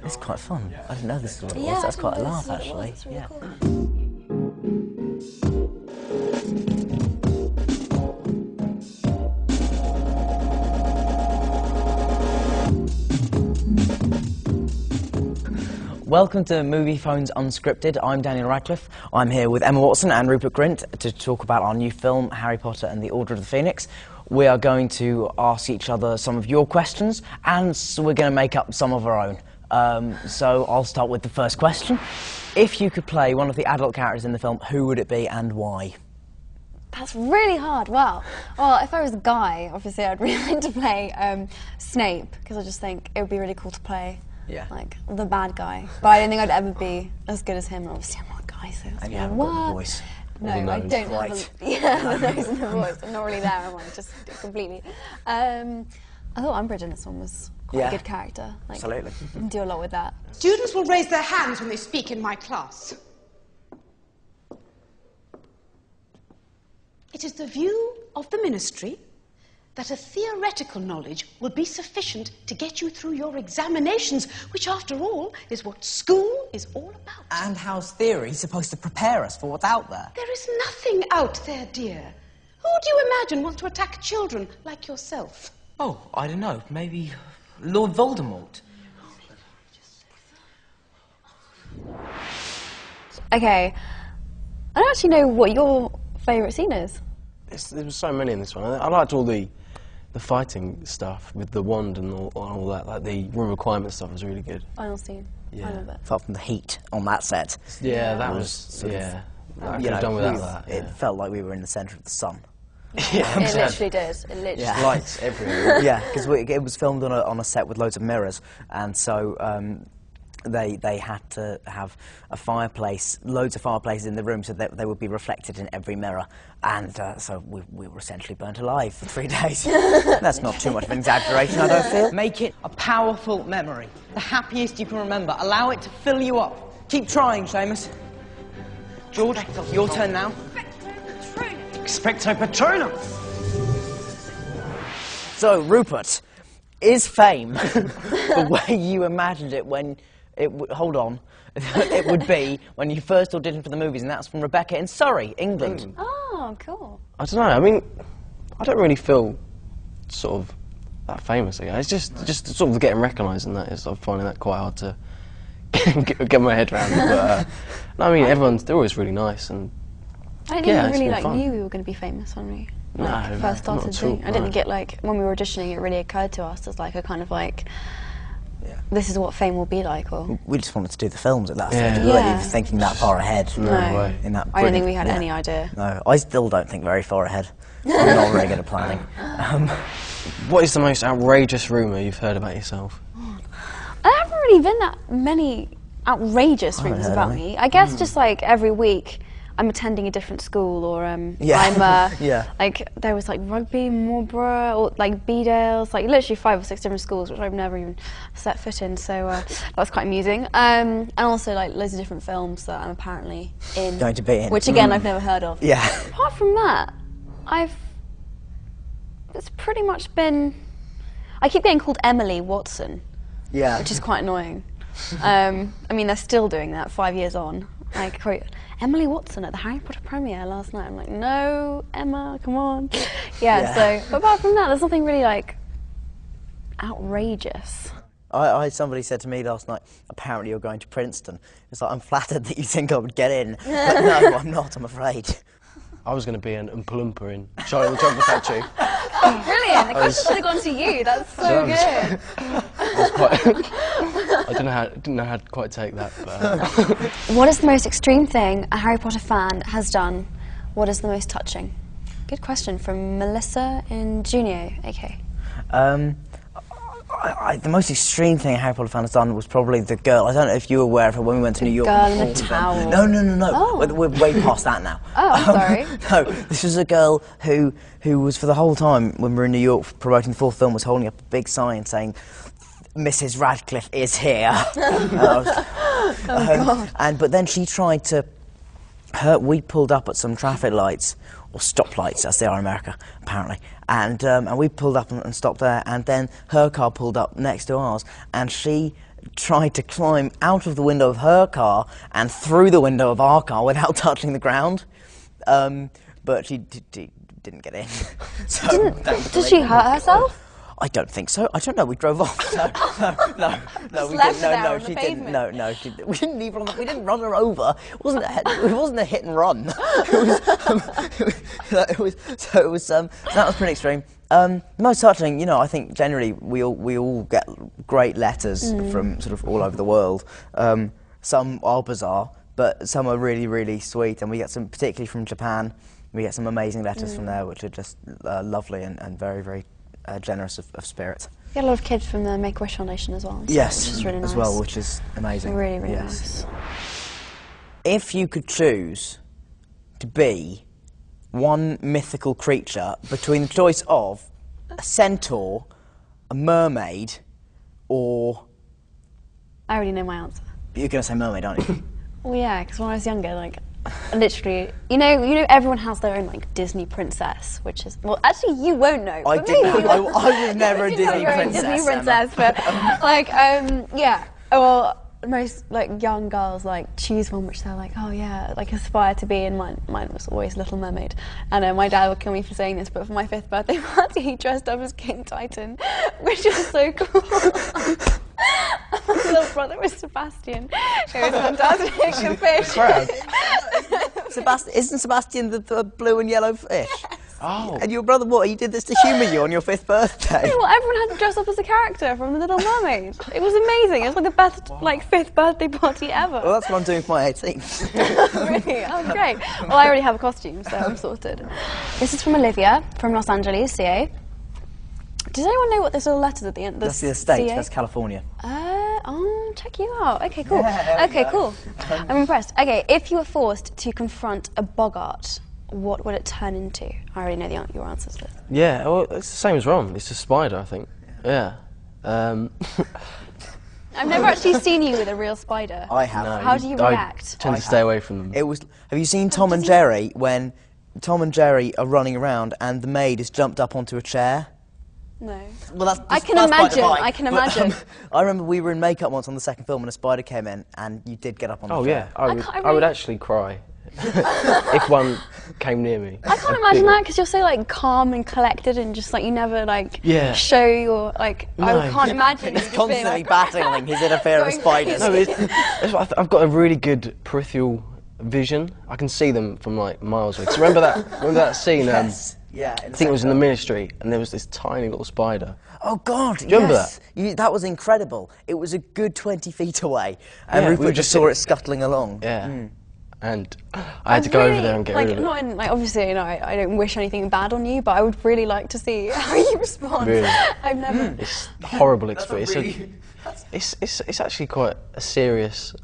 It's quite fun. I didn't know this is what it was. That's quite a laugh, actually. It's really Yeah. cool. Welcome to Movie Phones Unscripted. I'm Daniel Radcliffe. I'm here with Emma Watson and Rupert Grint to talk about our new film, Harry Potter and the Order of the Phoenix. We are going to ask each other some of your questions, and so we're going to make up some of our own. So I'll start with the first question. If you could play one of the adult characters in the film, who would it be and why? That's really hard. Wow. Well, if I was a guy, obviously I'd really like to play Snape, because I just think it would be really cool to play like the bad guy. But I don't think I'd ever be as good as him. And obviously I'm not a guy, so it's And you haven't got the voice. No, I don't have the nose and the voice. I'm not really there, am I? Just completely. I thought Umbridge in this one was quite a good character. Like, Absolutely. You can do a lot with that. Students will raise their hands when they speak in my class. It is the view of the ministry that a theoretical knowledge will be sufficient to get you through your examinations, which, after all, is what school is all about. And how's theory supposed to prepare us for what's out there? There is nothing out there, dear. Who do you imagine wants to attack children like yourself? Oh, I don't know. Maybe Lord Voldemort. Okay. I don't actually know what your favourite scene is. There was so many in this one. I liked all the fighting stuff with the wand and all that. Like the room requirement stuff was really good. Final scene. I love it. Apart from the heat on that set. Yeah, that was sort of, I could have done without that. It felt like we were in the centre of the sun. Yeah, It literally did. It literally. Yeah. lights everywhere. Yeah, because it was filmed on a set with loads of mirrors, and so they had to have a fireplace, loads of fireplaces in the room, so that they would be reflected in every mirror, and so we were essentially burnt alive for 3 days. That's not too much of an exaggeration, I don't feel. Make it a powerful memory. The happiest you can remember. Allow it to fill you up. Keep trying, Seamus. George, your turn now. Expecto Patronum! So, Rupert, is fame the way you imagined it when it hold on, it would be when you first auditioned for the movies, and that's from Rebecca in Surrey, England. Oh, cool. I don't know. I mean, I don't really feel sort of that famous again. It's just sort of getting recognised, and that is. I'm finding that quite hard to get my head around. But no, I mean, they're always really nice, and I didn't think we really knew we were going to be famous when we first started doing. I didn't think it when we were auditioning, it really occurred to us as like a kind of like, this is what fame will be like. Or We just wanted to do the films at that stage. Yeah. We weren't even thinking that far ahead. No way. In that I don't think we had brilliant- any idea. No, I still don't think very far ahead. I'm not very good at planning. What is the most outrageous rumour you've heard about yourself? There haven't really been that many outrageous rumours heard about any. me. I guess just like every week I'm attending a different school, or I'm like there was like rugby, Marlborough, or like Bedales, like literally 5 or 6 different schools which I've never even set foot in. So that was quite amusing. And also like loads of different films that I'm apparently in, Going to be in. which again I've never heard of. Yeah. Apart from that, it's pretty much been. I keep getting called Emily Watson, Yeah. which is quite annoying. I mean, they're still doing that 5 years on. Like, Emily Watson at the Harry Potter premiere last night. I'm like, no, Emma, come on. Yeah. So, but apart from that, there's nothing really like outrageous. Somebody said to me last night, apparently you're going to Princeton. It's like, I'm flattered that you think I would get in, but no, I'm not, I'm afraid. I was going to be an Oompa Loompa in Charlie the Chocolate Factory. Oh, brilliant! The question should have gone to you. That's so good. I didn't know how to quite take that. But, What is the most extreme thing a Harry Potter fan has done? What is the most touching? Good question from Melissa in Junio, AK. The most extreme thing a Harry Potter fan has done was probably the girl. I don't know if you were aware of her when we went to New York. Girl in the before. towel. No. Oh. We're way past that now. Oh, I'm sorry. No, this was a girl who was for the whole time when we were in New York promoting the 4th film was holding up a big sign saying, "Mrs. Radcliffe is here." But then she tried to. We pulled up at some traffic lights, or stoplights as they are in America, apparently. And we pulled up and stopped there, and then her car pulled up next to ours, and she tried to climb out of the window of her car and through the window of our car without touching the ground, but she didn't get in. So did she hurt herself? I don't think so. I don't know. We drove off. No, we didn't. No, we didn't even. We didn't run her over. It wasn't a hit and run. That was pretty extreme. Most touching. You know, I think generally we all get great letters from sort of all over the world. Some are bizarre, but some are really, really sweet, and we get some, particularly from Japan. We get some amazing letters from there, which are just lovely and very, very generous of spirit. We get a lot of kids from the Make-A-Wish Foundation as well. Yes, which is really nice. as well, which is amazing. Really, really nice. If you could choose to be one mythical creature between the choice of a centaur, a mermaid, or... I already know my answer. You're going to say mermaid, aren't you? Well, yeah, because when I was younger, like, literally, you know, everyone has their own like Disney princess, which is actually you won't know. I didn't. I was never a Disney princess. Disney princess, but like, yeah. Well, most like young girls like choose one which they're like, oh yeah, like aspire to be. And mine was always Little Mermaid. And my dad would kill me for saying this, but for my 5th birthday party, he dressed up as King Titan, which was so cool. My little brother was Sebastian. It was fantastic. The fish. Isn't Sebastian the blue and yellow fish? Yes. Oh. And your brother, what? He did this to humour you on your 5th birthday? Yeah, well, everyone had to dress up as a character from The Little Mermaid. It was amazing. It was like the best 5th birthday party ever. Well, that's what I'm doing for my 18th. Really? Oh, great. Well, I already have a costume, so I'm sorted. This is from Olivia, from Los Angeles, CA. Does anyone know what this little letters at the end? That's the estate. CA? That's California. Oh, check you out. Okay, cool. Yeah, okay, cool. I'm impressed. Okay, if you were forced to confront a boggart, what would it turn into? I already know your answers to this. Yeah, well, it's the same as Ron. It's a spider, I think. Yeah. I've never actually seen you with a real spider. I have. No, how do you react? I tend to stay away from them. Have you seen Tom and Jerry when Tom and Jerry are running around and the maid has jumped up onto a chair? No. Well, I can imagine. I remember we were in makeup once on the 2nd film and a spider came in and you did get up on the chair. Oh yeah, I would actually cry if one came near me. I can't imagine that because you're so like calm and collected and just like you never like show your like. No. I can't imagine. He's constantly battling his inner fear of spiders. No, I've got a really good peripheral vision. I can see them from like miles away. 'Cause remember that scene? Yes. Yeah, I think it was in the Ministry, and there was this tiny little spider. Oh God! Do you remember that? That was incredible. It was a good 20 feet away, and Rupert just saw it scuttling along. Yeah, and I had to go over there and get rid of it. Not in, like, obviously, you know, I don't wish anything bad on you, but I would really like to see how you respond. Really? I've never. It's a horrible experience. It's actually quite a serious.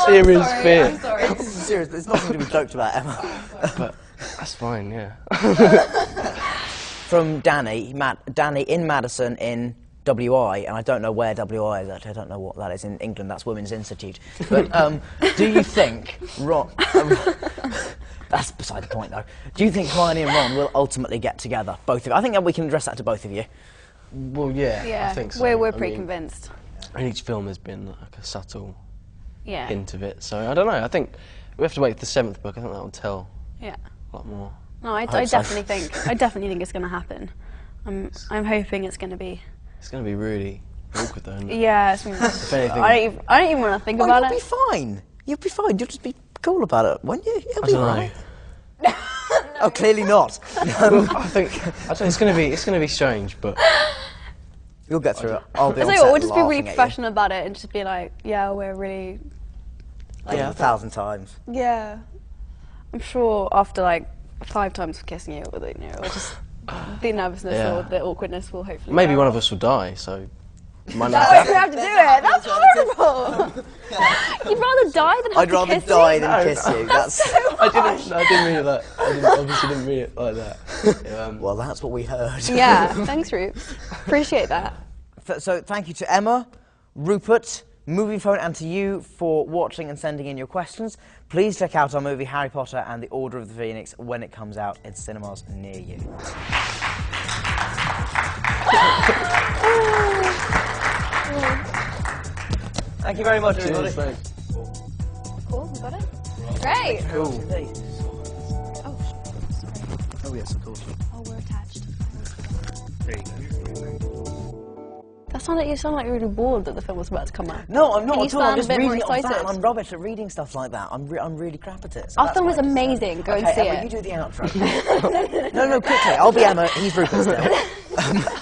Serious fear. I'm sorry. This is serious. There's nothing to be joked about, Emma. But that's fine, yeah. From Danny in Madison in WI, and I don't know where WI is actually. I don't know what that is in England. That's Women's Institute. But do you think Ron? That's beside the point, though. Do you think Hermione and Ron will ultimately get together? Both of you. I think that we can address that to both of you. Well, yeah. I think so. We're pretty convinced. In each film, there's been like a subtle hint of it. So I don't know. I think we have to wait for the 7th book. I think that will tell a lot more. No, I definitely think it's going to happen. I'm hoping it's going to be. It's going to be really awkward, though. Isn't it? Yeah, it's going to be. If anything, I don't even want to think about it. You'll be fine. You'll be fine. You'll just be cool about it, won't you? You'll I be don't right. No. Oh, clearly not. Well, I think it's going to be strange, but. You'll get through it. I'll be on So set we'll just be really laughing at professional about it and just be like, yeah, we're really. Like, 1,000 times. Yeah, I'm sure after like 5 times of kissing you, you know, or just the nervousness or the awkwardness will hopefully. Maybe one of us will die, so. Might not we have to do it. That's horrible. You'd rather die than have I'd rather die than kiss you. That's so harsh. I didn't mean it like. Obviously didn't mean it like that. Well, that's what we heard. Yeah, thanks, Rupert. Appreciate that. So thank you to Emma, Rupert, Movie Phone, and to you for watching and sending in your questions. Please check out our movie Harry Potter and the Order of the Phoenix when it comes out in cinemas near you. Thank you very much, everybody. Cool, we got it. Great. Cool. Oh, yes, of course. oh, we're attached. There you go. You sound like you're really bored that the film was about to come out. No, I'm not at all. I'm just reading more it off that, excited? and I'm rubbish at reading stuff like that. I'm really crap at it. So Our film is amazing. Go and see Emma, it. you do the outro. No, quickly. I'll be Emma. He's Rupert still.